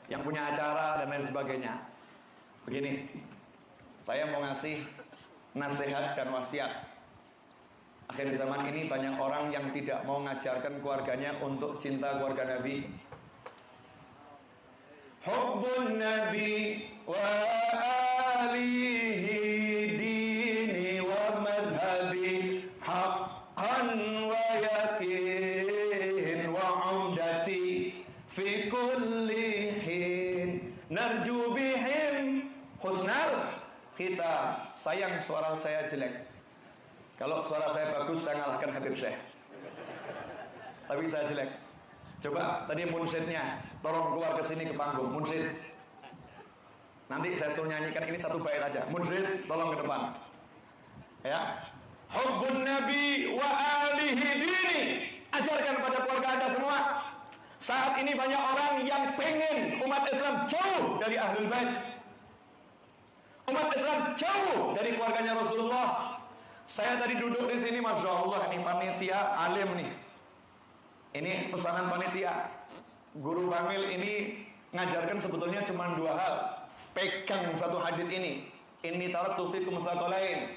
yang punya acara dan lain sebagainya. Begini, saya mau ngasih nasihat dan wasiat. Akhir zaman ini banyak orang yang tidak mau mengajarkan keluarganya untuk cinta keluarga Nabi. Hubbun Nabi wa alihi dini wa madhabi haqqan wa yakin wa umdati fi kulli hin narju bihim husnal. Kita sayang suara saya jelek. Kalau suara saya bagus saya ngalahkan Habib Syekh. Tapi saya jelek. Coba tadi munsyidnya tolong keluar ke sini ke panggung, munsyid. Nanti saya suruh nyanyikan ini satu bait aja. Munsyid tolong ke depan. Ya. Hubbun Nabi wa alihi dini. Ajarkan pada keluarga Anda semua. Saat ini banyak orang yang pengen umat Islam jauh dari Ahlul Bait. Umat Islam jauh dari keluarganya Rasulullah. Saya tadi duduk di sini, masya Allah, ini panitia alim nih. Ini pesanan panitia. Guru Bangil ini ngajarkan sebetulnya cuma dua hal. Pegang satu hadis ini. Inni taraktu fikum tsaqalain.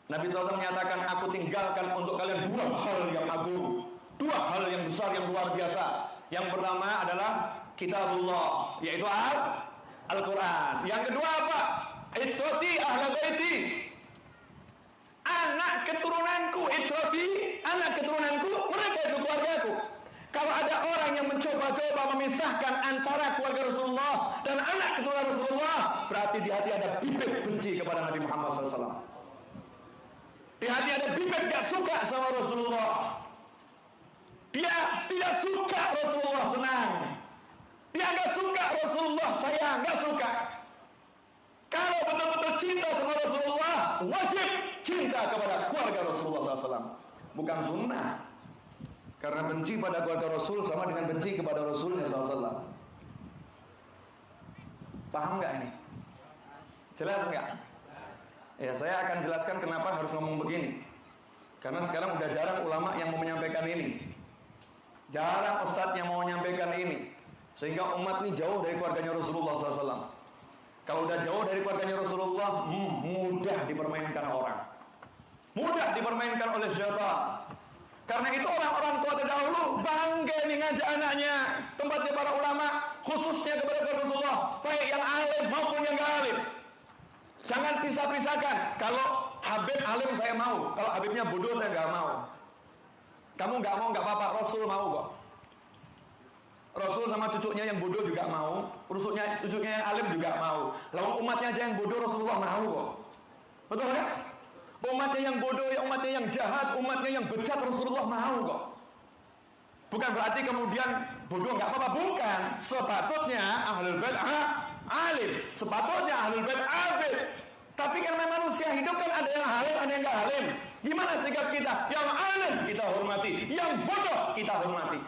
Nabi SAW menyatakan, aku tinggalkan untuk kalian dua hal yang agung, dua hal yang besar, yang luar biasa. Yang pertama adalah kitabullah, yaitu Al-Quran. Yang kedua apa? Itrati ahla baiti. Anak keturunanku, itrati, anak keturunanku, mereka itu keluargaku. Kalau ada orang yang mencoba-coba memisahkan antara keluarga Rasulullah dan anak keturunan Rasulullah, berarti di hati ada bibit benci kepada Nabi Muhammad SAW. Di hati ada bibit gak suka sama Rasulullah. Dia tidak suka Rasulullah senang. Dia gak suka Rasulullah sayang, gak suka. Kalau betul-betul cinta sama Rasulullah, wajib cinta kepada keluarga Rasulullah SAW. Bukan sunnah. Karena benci pada keluarga Rasul sama dengan benci kepada Rasulnya SAW. Paham nggak ini? Jelas nggak? Ya, saya akan jelaskan kenapa harus ngomong begini. Karena sekarang udah jarang ulama yang mau menyampaikan ini. Jarang ustadz yang mau menyampaikan ini. Sehingga umat ini jauh dari keluarganya Rasulullah SAW. Kalau udah jauh dari keluarganya Rasulullah, mudah dipermainkan orang. Mudah dipermainkan oleh syaitan. Karena itu orang-orang tua terdahulu bangga nih ngajak anaknya. Tempatnya para ulama, khususnya kepada Rasulullah, baik yang alim maupun yang gak alim. Jangan pisah-pisahkan. Kalau Habib alim saya mau, kalau Habibnya bodoh saya gak mau. Kamu gak mau gak apa-apa, Rasul mau kok. Rasul sama cucunya yang bodoh juga mau, cucunya yang alim juga mau. Lalu umatnya aja yang bodoh Rasulullah mau kok. Betul kan? Umatnya yang bodoh, umatnya yang jahat, umatnya yang bejat Rasulullah mau kok. Bukan berarti kemudian bodoh nggak apa-apa, bukan. Sepatutnya Ahlul Bait alim, sepatutnya Ahlul Bait abid. Tapi karena manusia hidup kan ada yang alim, ada yang nggak alim. Gimana sikap kita? Yang alim kita hormati, yang bodoh kita hormati.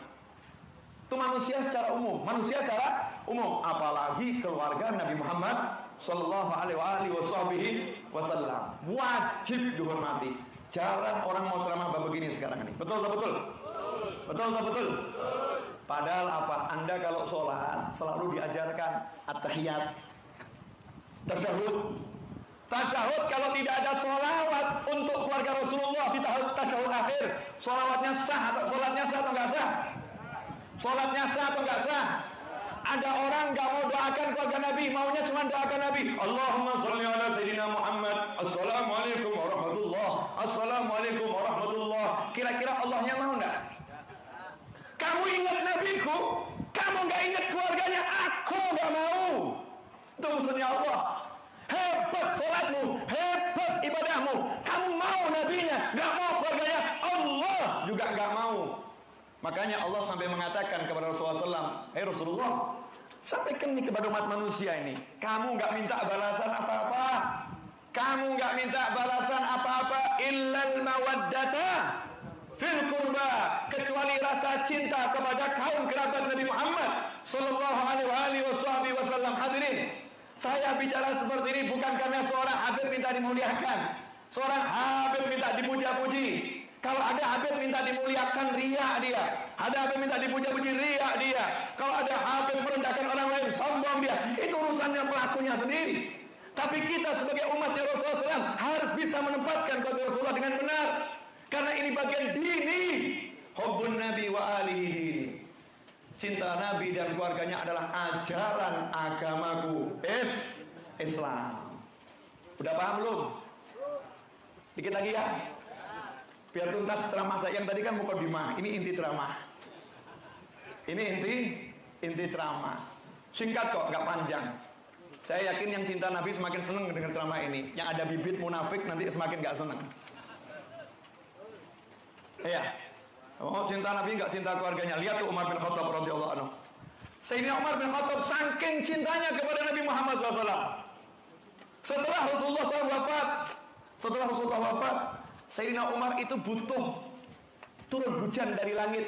Itu manusia secara umum, apalagi keluarga Nabi Muhammad sallallahu alaihi wasallam wajib dihormati. Jarang orang mau ceramah bab begini sekarang ini. Betul. Padahal apa? Anda kalau sholat selalu diajarkan at-tahiyat, tasyahud. Kalau tidak ada sholawat untuk keluarga Rasulullah di tasyahud akhir, sholawatnya sah atau sholatnya sah atau nggak sah? Sholatnya sah atau nggak sah? Ada orang nggak mau doakan keluarga Nabi, maunya cuma doakan Nabi. Allahumma sholli ala sayyidina Muhammad. Assalamualaikum warahmatullah. Assalamualaikum warahmatullah. Kira-kira Allahnya mau nggak? Kamu ingat Nabiku, kamu nggak ingat keluarganya. Aku nggak mau. Itu maksudnya Allah. Hebat sholatmu, hebat ibadahmu. Kamu mau Nabinya, nggak mau keluarganya. Allah juga nggak mau. Makanya Allah sampai mengatakan kepada Rasulullah SAW, "Hei Rasulullah, sampaikan nih kepada umat manusia ini, kamu nggak minta balasan apa-apa, kamu nggak minta balasan apa-apa, illal mawaddata fil qurba, kecuali rasa cinta kepada kaum kerabat Nabi Muhammad sallallahu alaihi wasallam." Hadirin, saya bicara seperti ini bukan karena seorang Habib minta dimuliakan, seorang Habib minta dipuja-puji. Kalau ada Habib minta dimuliakan, riak dia. Ada Habib minta dipuja-puji, riak dia. Kalau ada Habib merendahkan orang lain, sombong membuang dia, itu urusannya pelakunya sendiri. Tapi kita sebagai umatnya Rasulullah SAW harus bisa menempatkan keluarga Rasulullah dengan benar, karena ini bagian dini. Hubbun Nabi wa alihi, cinta Nabi dan keluarganya adalah ajaran agamaku, Islam. Udah paham belum? Dikit lagi ya, biar tuntas ceramah saya. Yang tadi kan mukadimah, ini inti ceramah. Ini inti ceramah. Singkat kok, nggak panjang. Saya yakin yang cinta Nabi semakin senang dengan ceramah ini. Yang ada bibit munafik nanti semakin nggak senang. Iya. Oh, cinta Nabi nggak cinta keluarganya. Lihat tuh Umar bin Khattab radhiyallahu anhu. Sayyidina Umar bin Khattab saking cintanya kepada Nabi Muhammad SAW. Setelah Rasulullah wafat, Sayyidina Umar itu butuh turun hujan dari langit.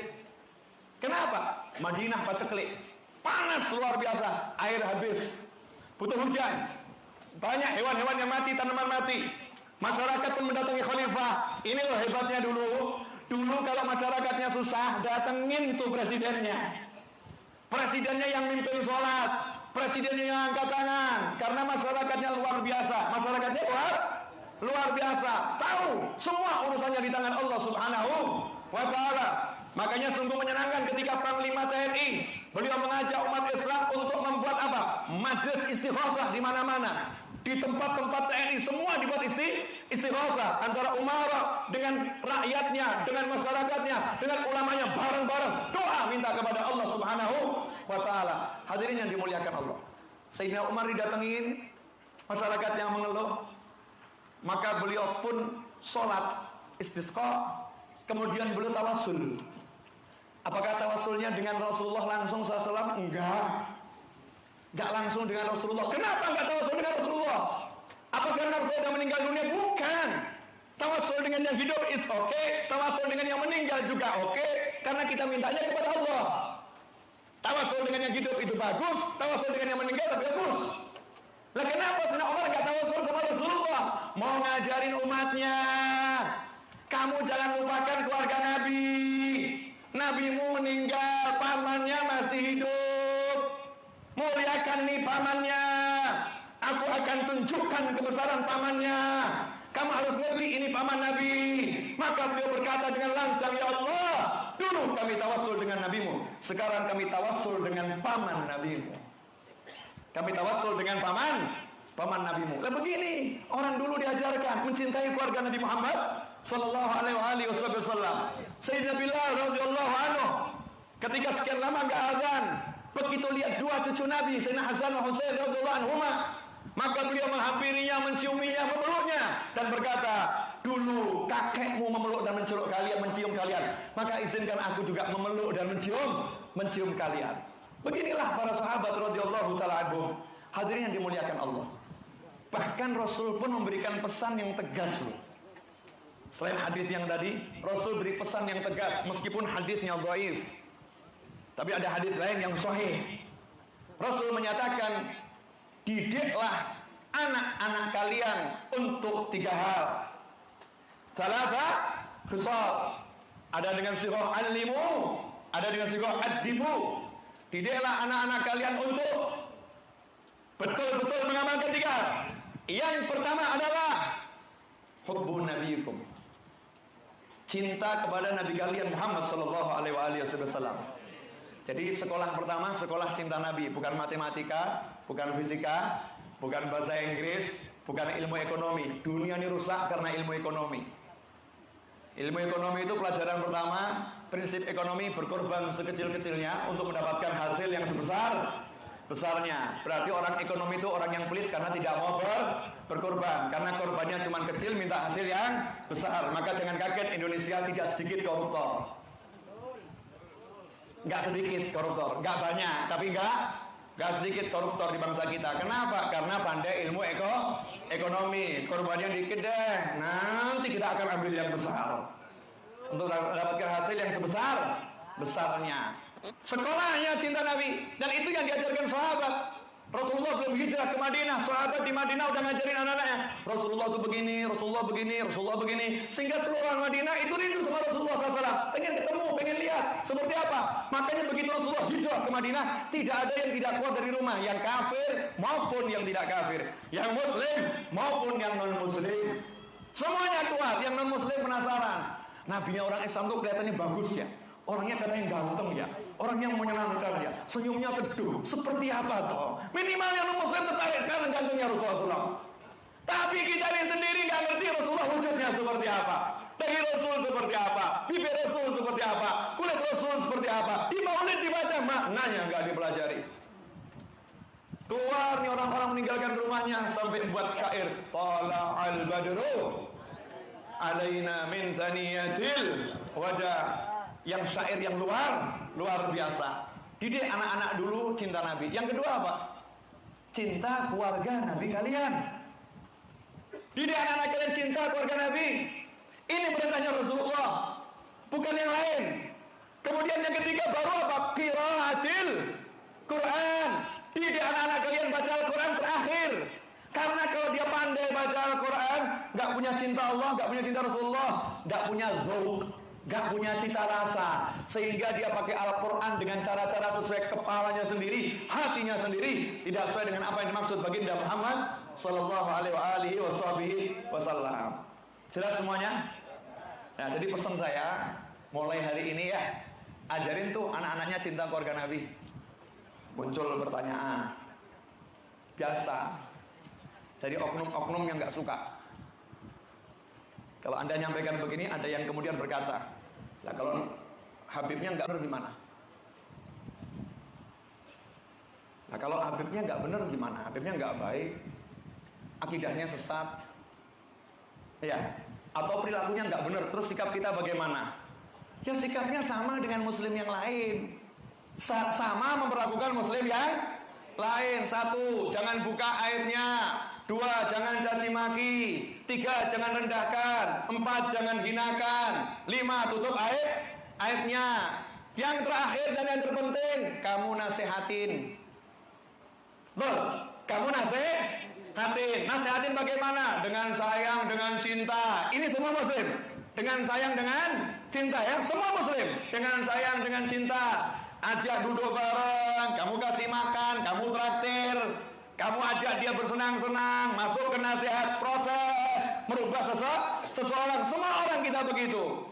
Kenapa? Madinah paceklik, panas luar biasa, air habis, butuh hujan. Banyak hewan-hewan yang mati, tanaman mati. Masyarakat pun mendatangi khalifah. Ini loh hebatnya dulu. Dulu kalau masyarakatnya susah, datengin tuh presidennya. Presidennya yang mimpin sholat, presidennya yang angkat tangan, karena masyarakatnya luar biasa. Masyarakatnya luar biasa, tahu semua urusannya di tangan Allah Subhanahu wa ta'ala. Makanya sungguh menyenangkan ketika Panglima TNI beliau mengajak umat Islam untuk membuat apa? Majelis istighatsah di mana-mana. Di tempat-tempat TNI semua dibuat istighatsah antara umara dengan rakyatnya, dengan masyarakatnya, dengan ulamanya, bareng-bareng doa minta kepada Allah Subhanahu wa ta'ala. Hadirin yang dimuliakan Allah, Sayyidina Umar didatengin masyarakat yang mengeluh, maka beliau pun sholat istisqa, kemudian beliau tawassul. Apakah tawassulnya dengan Rasulullah langsung SAW? Enggak langsung dengan Rasulullah. Kenapa enggak tawassul dengan Rasulullah? Apakah karena Rasulullah sudah meninggal dunia? Bukan. Tawassul dengan yang hidup is okay, tawassul dengan yang meninggal juga okay, karena kita mintanya kepada Allah. Tawassul dengan yang hidup itu bagus, tawassul dengan yang meninggal lebih bagus. Lah kenapa Sayyidina Umar enggak tawassul sama Rasulullah? Mau ngajarin umatnya, kamu jangan lupakan keluarga Nabi. Nabimu meninggal, pamannya masih hidup. Muliakan nih pamannya. Aku akan tunjukkan kebesaran pamannya. Kamu harus ngerti ini paman Nabi. Maka beliau berkata dengan lancang, ya Allah, dulu kami tawassul dengan nabimu, sekarang kami tawassul dengan paman nabimu. Kami tawassul dengan paman nabimu. Lah begini, orang dulu diajarkan mencintai keluarga Nabi Muhammad sallallahu alaihi wasallam. Sayyidina Bilal radhiyallahu anhu ketika sekian lama enggak azan, begitu lihat dua cucu Nabi, Sayyidina Hasan dan Husain radhiyallahu anhuma, maka beliau menghampirinya, menciuminya, memeluknya dan berkata, dulu kakekmu memeluk dan mencium kalian, maka izinkan aku juga memeluk dan mencium kalian. Beginilah para sahabat radhiyallahu taala anhum. Hadirin yang dimuliakan Allah. Bahkan Rasul pun memberikan pesan yang tegas loh. Selain hadis yang tadi, Rasul beri pesan yang tegas meskipun hadisnya dhaif. Tapi ada hadis lain yang sahih. Rasul menyatakan, didiklah anak-anak kalian untuk 3 hal. Salasa khisal. Ada dengan sirah alimu, ada dengan sirah adibu. Didiklah anak-anak kalian untuk betul-betul mengamalkan 3. Yang pertama adalah hubbun nabiyikum, cinta kepada Nabi kalian Muhammad sallallahu alaihi wasallam. Jadi sekolah pertama sekolah cinta Nabi, bukan matematika, bukan fisika, bukan bahasa Inggris, bukan ilmu ekonomi. Dunia ini rusak karena ilmu ekonomi. Ilmu ekonomi itu pelajaran pertama, prinsip ekonomi berkorban sekecil-kecilnya untuk mendapatkan hasil yang sebesar-besarnya. Berarti orang ekonomi itu orang yang pelit karena tidak mau berkorban. Karena korbannya cuma kecil, minta hasil yang besar. Maka jangan kaget, Indonesia tidak sedikit koruptor. Enggak sedikit koruptor, enggak banyak, tapi enggak sedikit koruptor di bangsa kita. Kenapa? Karena pandai ilmu ekonomi. Korbannya dikit deh, nanti kita akan ambil yang besar untuk mendapatkan hasil yang sebesar-besarnya. Sekolahnya cinta Nabi, dan itu yang diajarkan sahabat. Rasulullah belum hijrah ke Madinah, sahabat di Madinah udah ngajarin anak-anaknya. Rasulullah tuh begini, Rasulullah begini, Rasulullah begini. Sehingga seluruh orang Madinah itu rindu sama Rasulullah SAW. Pengen ketemu, pengen lihat seperti apa. Makanya begitu Rasulullah hijrah ke Madinah, tidak ada yang tidak keluar dari rumah. Yang kafir maupun yang tidak kafir, yang muslim maupun yang non-muslim, semuanya keluar. Yang non-muslim penasaran. Nabinya orang Islam tuh kelihatannya bagus ya. Orangnya katanya ganteng ya, orang yang menyenangkan ya, senyumnya teduh, seperti apa toh? Minimal yang muslim tertarik sekarang gantengnya Rasulullah. Tapi kita ini sendiri nggak ngerti Rasulullah wujudnya seperti apa, dahi Rasul seperti apa, bibir Rasul seperti apa, kulit Rasul seperti apa. Di maulid dibaca, maknanya nggak dipelajari. Keluar nih orang-orang meninggalkan rumahnya sampai buat syair, Tala'al badru alaina min thaniyatil wada. Yang syair yang luar biasa. Didik anak-anak dulu cinta Nabi. Yang kedua apa? Cinta keluarga Nabi kalian. Didik anak-anak kalian cinta keluarga Nabi. Ini perintahnya Rasulullah, bukan yang lain. Kemudian yang ketiga baru apa? Qiraatil Quran. Didik anak-anak kalian baca Al-Quran terakhir. Karena kalau dia pandai baca Al-Quran, gak punya cinta Allah, gak punya cinta Rasulullah, gak punya dzauq, gak punya cita rasa, sehingga dia pakai Al-Quran dengan cara-cara sesuai kepalanya sendiri, hatinya sendiri, tidak sesuai dengan apa yang dimaksud baginda Muhammad sallallahu alaihi wasallam. Jelas semuanya? Nah, jadi pesan saya mulai hari ini ya, ajarin tuh anak-anaknya cinta keluarga Nabi. Muncul pertanyaan biasa dari oknum-oknum yang gak suka. Kalau Anda nyampaikan begini, ada yang kemudian berkata, lah kalau Habibnya nggak benar gimana? Nah kalau Habibnya nggak benar gimana? Habibnya nggak baik, akidahnya sesat, ya, atau perilakunya nggak benar, terus sikap kita bagaimana? Ya sikapnya sama dengan Muslim yang lain, sama memperlakukan Muslim yang lain. 1, jangan buka aibnya. 2, jangan caci maki. 3, jangan rendahkan. 4, jangan hinakan. 5, tutup aibnya. Yang terakhir dan yang terpenting, kamu nasihatin. Betul, kamu nasihatin. Nasihatin bagaimana? Dengan sayang, dengan cinta. Ini semua Muslim. Dengan sayang, dengan cinta ya. Semua Muslim. Dengan sayang, dengan cinta. Ajak duduk bareng, kamu kasih makan, kamu traktir, kamu ajak dia bersenang-senang, masuk ke nasihat, proses merubah seseorang. Semua orang kita begitu.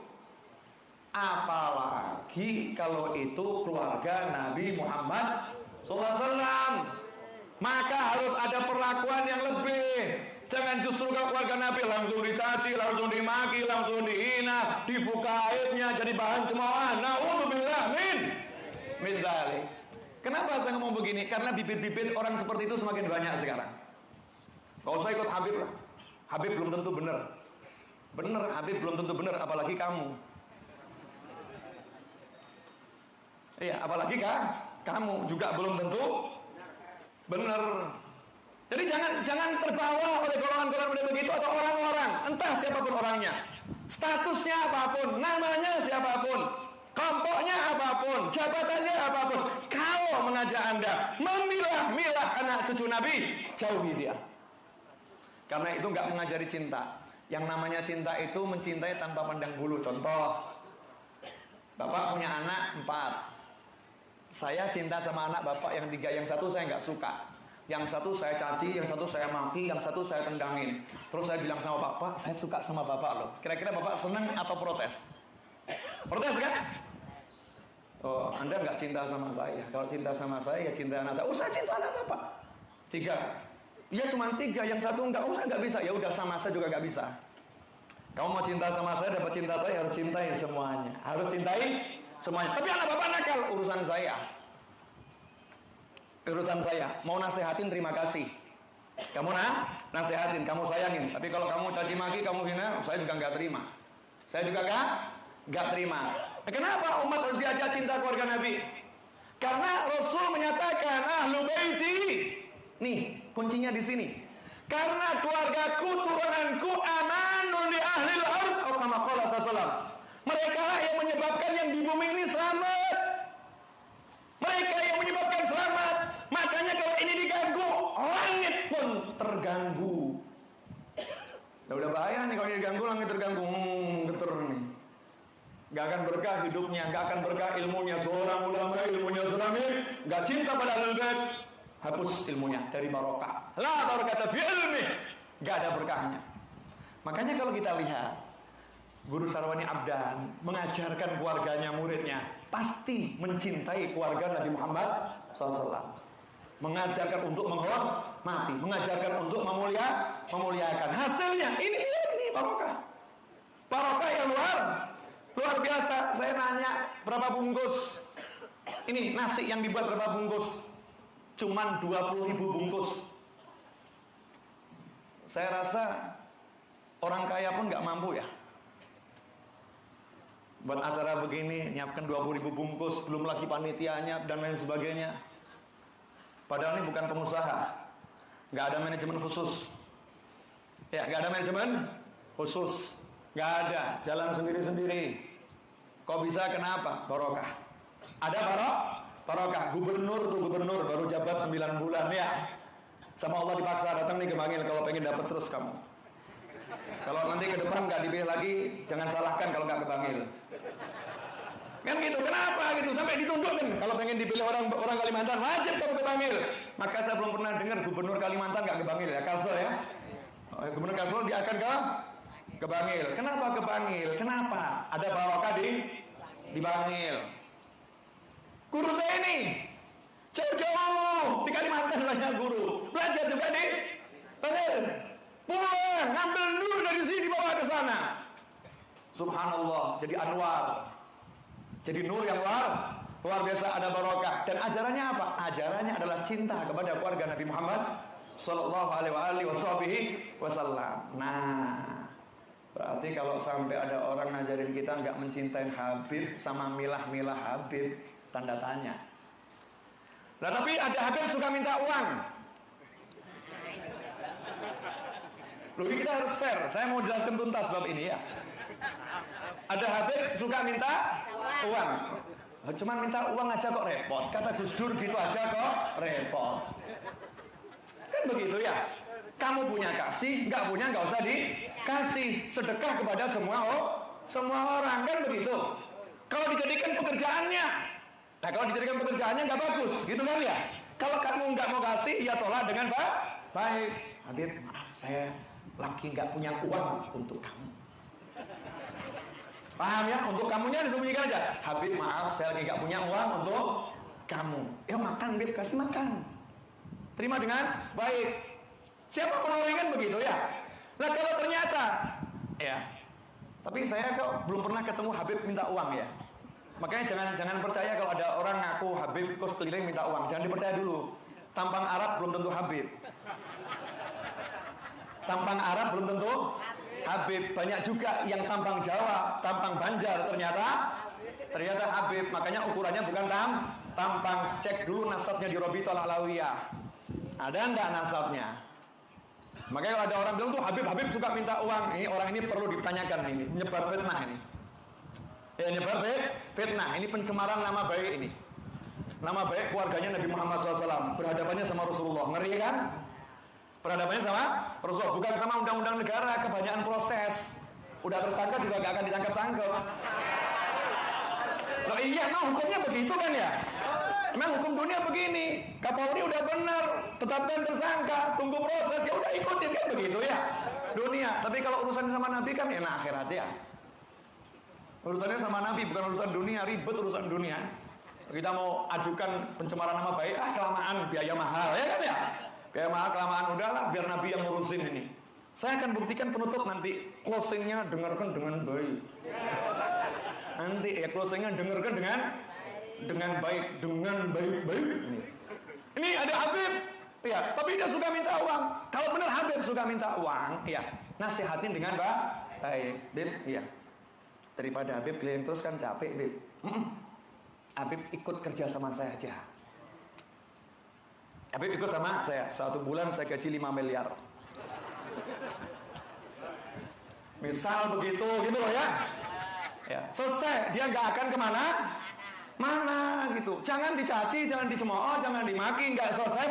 Apalagi kalau itu keluarga Nabi Muhammad SAW, maka harus ada perlakuan yang lebih. Jangan justru kalau keluarga Nabi langsung dicaci, langsung dimaki, langsung dihina, dibuka aibnya, jadi bahan cemoohan. Na'udzubillah min dzalik. Kenapa saya ngomong begini? Karena bibit-bibit orang seperti itu semakin banyak sekarang. Gak usah ikut Habib lah. Habib belum tentu benar. Habib belum tentu benar, apalagi kamu. Iya, apalagi kamu juga belum tentu benar. Jadi jangan terbawa oleh golongan-golongan begitu atau orang-orang, entah siapapun orangnya, statusnya apapun, namanya siapapun, kelompoknya apapun, jabatannya apapun. Kalau mengajak Anda memilah-milah anak cucu Nabi, jauhi dia. Karena itu nggak mengajari cinta. Yang namanya cinta itu mencintai tanpa pandang bulu. Contoh, Bapak punya anak 4. Saya cinta sama anak Bapak yang 3, yang 1 saya nggak suka. Yang 1 saya caci, yang 1 saya maki, yang 1 saya tendangin. Terus saya bilang sama Bapak, saya suka sama Bapak loh. Kira-kira Bapak senang atau protes? Protes kan? Oh, Anda nggak cinta sama saya. Kalau cinta sama saya, ya cinta anak saya. Oh, saya cinta anak Bapak. 3. Ya cuma 3, yang 1 enggak. Oh, saya nggak bisa. Ya udah, sama saya juga nggak bisa. Kamu mau cinta sama saya, dapat cinta saya, harus cintai semuanya. Harus cintai semuanya. Tapi anak Bapak nakal, urusan saya. Urusan saya. Mau nasehatin, terima kasih. Kamu nasehatin, kamu sayangin. Tapi kalau kamu caci maki, kamu hina, saya juga nggak terima. Saya juga nggak terima. Kenapa umat harus diajak cinta keluarga Nabi? Karena Rasul menyatakan ahlu baiti. Nih, kuncinya di sini. Karena keluargaku, turunanku amanun li ahlil ard, atau kama qala sallallahu. Mereka lah yang menyebabkan yang di bumi ini selamat. Mereka yang menyebabkan selamat. Makanya kalau ini diganggu, pun terganggu. Udah bahaya nih kalau diganggu, langit terganggu, geter nih. Gak akan berkah hidupnya, gak akan berkah ilmunya. Seorang ulama ilmunya tsunami, gak cinta pada Ahlul Bait, hapus ilmunya dari barokah. La barakata fi ilmi, gak ada berkahnya. Makanya kalau kita lihat Guru Sarwani Abdan mengajarkan keluarganya, muridnya, pasti mencintai keluarga Nabi Muhammad SAW. Mengajarkan untuk menghormati, mengajarkan untuk memuliakan. Hasilnya ini barokah. Barokah yang luar biasa. Saya nanya berapa bungkus? Ini nasi yang dibuat berapa bungkus? Cuman 20.000 bungkus. Saya rasa orang kaya pun gak mampu ya buat acara begini, nyiapkan 20.000 bungkus, belum lagi panitianya dan lain sebagainya. Padahal ini bukan pengusaha, gak ada manajemen khusus. Ya, gak ada manajemen khusus, gak ada, jalan sendiri-sendiri. Kok bisa? Kenapa? Barokah. Ada barokah. Gubernur baru jabat 9 bulan ya. Sama Allah dipaksa datang nih ke Bangil kalau pengen dapat terus kamu. Kalau nanti ke depan nggak dipilih lagi, jangan salahkan kalau nggak ke Bangil. Kan gitu. Kenapa gitu? Sampai ditundukkan. Kalau pengen dipilih orang Kalimantan, wajib kamu ke Bangil. Maka saya belum pernah dengar gubernur Kalimantan nggak ke Bangil ya. Kalsel ya. Gubernur Kalsel dia akan ke Bangil. Kenapa ke Bangil? Kenapa? Ada barokah di Bangil. Guru saya ini jauh-jauh di Kalimantan banyak guru. Belajar juga di Bangil. Pulang, ngambil nur dari sini bawa ke sana. Subhanallah, jadi anwar. Jadi nur yang luar biasa, ada barokah. Dan ajarannya apa? Ajarannya adalah cinta kepada keluarga Nabi Muhammad sallallahu alaihi wasallam. Nah, berarti kalau sampai ada orang ngajarin kita nggak mencintai Habib sama milah-milah Habib, tanda tanya. Nah, tapi ada Habib suka minta uang. Loh, kita harus fair. Saya mau jelaskan tuntas bab ini ya. Ada Habib suka minta uang. Cuma minta uang aja kok repot. Kata Gus Dur gitu aja kok repot. Kan begitu ya. Kamu punya kasih, nggak punya nggak usah dikasih. Sedekah kepada semua orang, kan begitu. Kalau dijadikan pekerjaannya, nah kalau dijadikan pekerjaannya nggak bagus, gitu kan ya. Kalau kamu nggak mau kasih, ya tolak dengan baik. Habib, maaf, saya lagi nggak punya uang untuk kamu. Paham ya? Untuk kamunya disembunyikan aja. Habib, maaf, saya lagi nggak punya uang untuk kamu. Ya makan, Habib, kasih makan. Terima dengan baik. Siapa penolong kan begitu ya. Nah kalau ternyata ya, tapi saya kok belum pernah ketemu Habib minta uang ya. Makanya jangan percaya kalau ada orang ngaku Habib kos keliling minta uang. Jangan dipercaya dulu. Tampang Arab belum tentu Habib. Tampang Arab belum tentu Habib. Banyak juga yang tampang Jawa, tampang Banjar ternyata Habib. Makanya ukurannya bukan tampang. Cek dulu nasabnya di Robitoh Alawiyah. Ada enggak nasabnya? Makanya kalau ada orang bilang tuh Habib suka minta uang. Ini orang ini perlu ditanyakan ini. Nyebar fitnah ini. Ya, nyebar fitnah. Ini pencemaran nama baik ini. Nama baik keluarganya Nabi Muhammad SAW. Berhadapannya sama Rasulullah. Ngeri kan? Berhadapannya sama Rasulullah. Bukan sama undang-undang negara. Kebanyakan proses. Udah tersangka juga gak akan ditangkap-tangkap. Loh iya, emang hukumnya begitu kan ya? Emang hukum dunia begini. Kapolri udah benar, tetapkan tersangka, tunggu proses, ya udah ikutin kan begitu ya. Dunia. Tapi kalau urusan sama Nabi kan enak akhirat ya. Urusannya sama Nabi bukan urusan dunia, ribet urusan dunia. Kita mau ajukan pencemaran nama baik, kelamaan, biaya mahal, ya kan ya? Biaya mahal, kelamaan, udahlah biar Nabi yang ngurusin ini. Saya akan buktikan penutup nanti closingnya dengarkan dengan baik. Nanti ya closingnya dengarkan dengan baik. Ini ada Habib, ya, tapi dia suka minta uang. Kalau benar Habib suka minta uang, ya, nasihatin dengan baik, Bib, iya. Daripada Habib keliling terus kan capek, Bib. Habib ikut kerja sama saya aja. Habib ikut sama saya. 1 bulan saya gaji 5 miliar. Misal begitu, gitu loh ya. Ya, selesai. Dia nggak akan kemana gitu. Jangan dicaci, jangan dicemooh, jangan dimaki. Nggak selesai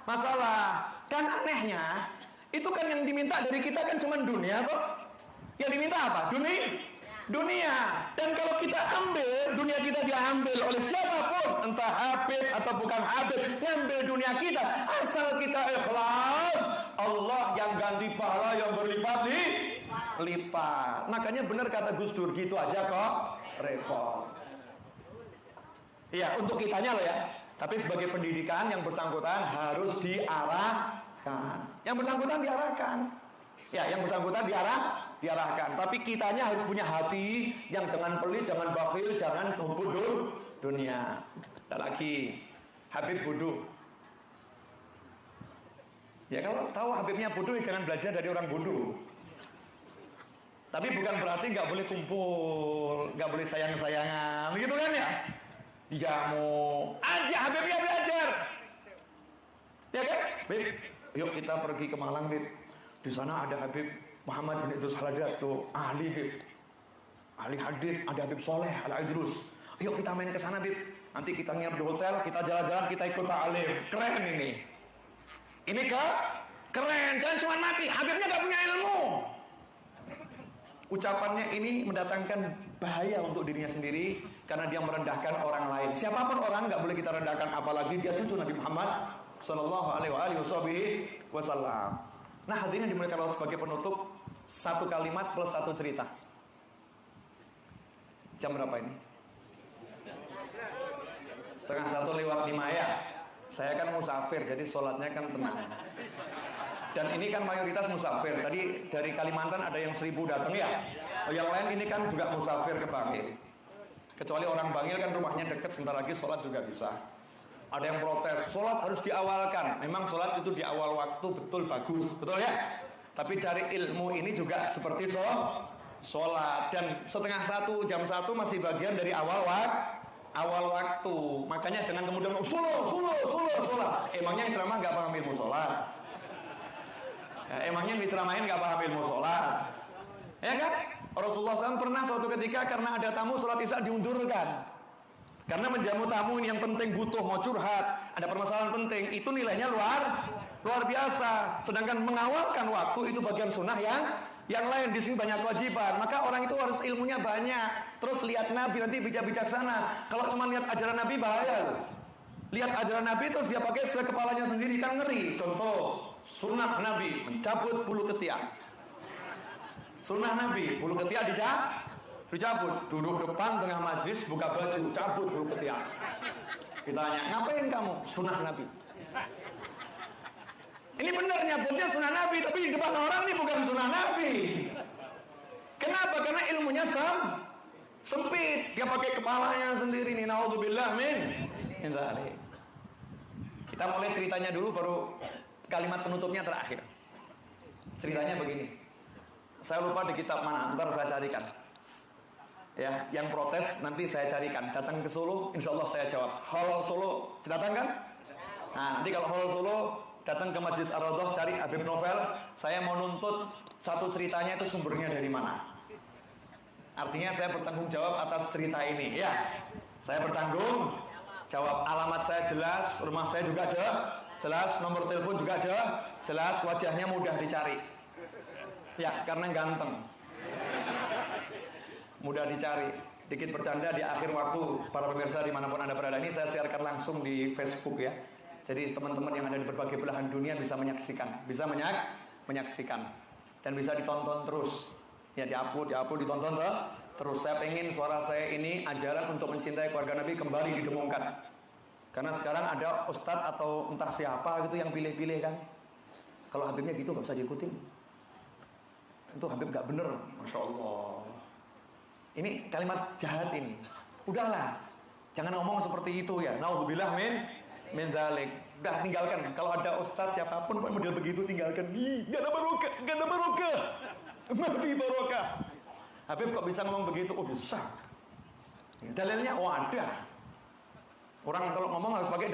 masalah. Dan anehnya, itu kan yang diminta dari kita kan cuma dunia kok. Yang diminta apa? Dunia. Dan kalau kita ambil, dunia kita diambil oleh siapapun, entah Habib atau bukan Habib, ngambil dunia kita, asal kita ikhlas, Allah yang ganti pahala yang berlipat. Makanya benar kata Gus Dur, gitu aja kok repot. Ya, untuk kitanya loh ya. Tapi sebagai pendidikan yang bersangkutan harus diarahkan. Yang bersangkutan diarahkan. Ya, yang bersangkutan diarahkan. Tapi kitanya harus punya hati yang jangan pelit, jangan bakhil, jangan hubud dunia. Dan lagi, Habib bodoh. Ya kalau tahu Habibnya bodoh, ya jangan belajar dari orang bodoh. Tapi bukan berarti nggak boleh kumpul, nggak boleh sayang-sayangan, gitu kan ya? Dijamu, aja Habibnya belajar. Ya kan? Bib, yuk kita pergi ke Malang, Bib. Di sana ada Habib Muhammad bin Idrus Haladat tuh, ahli Bib. Ahli hadis, ada Habib Soleh Al-Idrus. Yuk kita main ke sana, Bib. Nanti kita nginep di hotel, kita jalan-jalan, kita ikut ta'lim. Keren ini. Ini keren, jangan cuma mati. Habibnya gak punya ilmu. Ucapannya ini mendatangkan bahaya untuk dirinya sendiri karena dia merendahkan orang lain. Siapapun orang gak boleh kita rendahkan, apalagi dia cucu Nabi Muhammad Sallallahu alaihi wasallam. Nah, hadirin dimuliakan Allah, sebagai penutup, satu kalimat plus satu cerita. Jam berapa ini? 1:30 ya. Saya kan musafir, jadi sholatnya kan tenang. Dan ini kan mayoritas musafir. Tadi dari Kalimantan ada yang 1000 datang ya. Yang lain ini kan juga musafir ke Bangil. Kecuali orang Bangil kan rumahnya dekat, sebentar lagi sholat juga bisa. Ada yang protes, sholat harus diawalkan. Memang sholat itu di awal waktu betul bagus, betul ya? Tapi cari ilmu ini juga seperti sholat. Dan 12:30, jam 1 masih bagian dari awal waktu. Makanya jangan kemudian sholat. Emangnya yang ceramah gak paham ilmu sholat? Ya, emangnya yang diceramahin gak paham ilmu sholat? Ya kan? Rasulullah SAW pernah suatu ketika karena ada tamu sholat isya diundurkan. Karena menjamu tamu yang penting, butuh, mau curhat, ada permasalahan penting, itu nilainya luar biasa. Sedangkan mengawalkan waktu itu bagian sunnah yang lain. Di sini banyak kewajiban. Maka orang itu harus ilmunya banyak. Terus lihat Nabi, nanti bijaksana. Kalau cuma lihat ajaran Nabi bahaya loh. Lihat ajaran Nabi terus dia pakai sesuai kepalanya sendiri, kan ngeri. Contoh, sunnah Nabi mencabut bulu ketiak. Sunnah Nabi, bulu ketiak dicabut, duduk depan tengah majlis, buka baju, cabut bulu ketiak. Ditanya, ngapain kamu? Sunnah Nabi. Ini benar nyabutnya sunnah Nabi, tapi di depan orang ini bukan sunnah Nabi. Kenapa? Karena ilmunya sempit. Dia pakai kepalanya sendiri nih. Naudzubillah min dzalik. Kita mulai ceritanya dulu, baru kalimat penutupnya terakhir. Ceritanya begini. Saya lupa di kitab mana, ntar saya carikan. Ya, yang protes nanti saya carikan. Datang ke Solo, insya Allah saya jawab. Halal Solo, datang kan? Nah, nanti kalau Halal Solo, datang ke Majlis Ar-Raudhah, cari Habib Novel. Saya mau nuntut satu ceritanya itu sumbernya dari mana. Artinya saya bertanggung jawab atas cerita ini. Ya, saya bertanggung jawab. Alamat saya jelas, rumah saya juga jelas, nomor telepon juga jelas, wajahnya mudah dicari. Ya, karena ganteng. Mudah dicari. Dikit bercanda di akhir waktu, para pemirsa dimanapun Anda berada, ini saya siarkan langsung di Facebook ya. Jadi teman-teman yang ada di berbagai belahan dunia bisa menyaksikan, menyaksikan dan bisa ditonton terus. Ya, diupload, ditonton terus. Saya pengen suara saya ini ajaran untuk mencintai keluarga Nabi kembali didengungkan. Karena sekarang ada ustadz atau entah siapa gitu yang pilih-pilih kan. Kalau Habibnya gitu gak usah diikutin. Itu Habib gak bener, Masya Allah. Ini kalimat jahat ini. Udahlah, jangan ngomong seperti itu ya. Naudzubillah min dzalik. Udah tinggalkan. Kalau ada ustaz siapapun model begitu tinggalkan. Gak ada barokah. Mafi barokah. Habib kok bisa ngomong begitu? Oh bisa. Dalilnya ada. Orang kalau ngomong harus pakai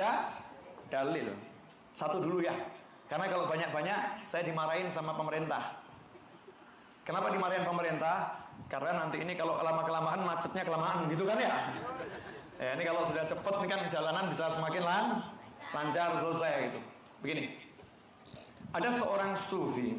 dalil. Satu dulu ya. Karena kalau banyak-banyak saya dimarahin sama pemerintah. Kenapa dimarahin pemerintah? Karena nanti ini kalau lama-kelamaan macetnya kelamaan gitu kan ya. Ya ini kalau sudah cepat nih kan jalanan bisa semakin lancar selesai gitu. Begini. Ada seorang sufi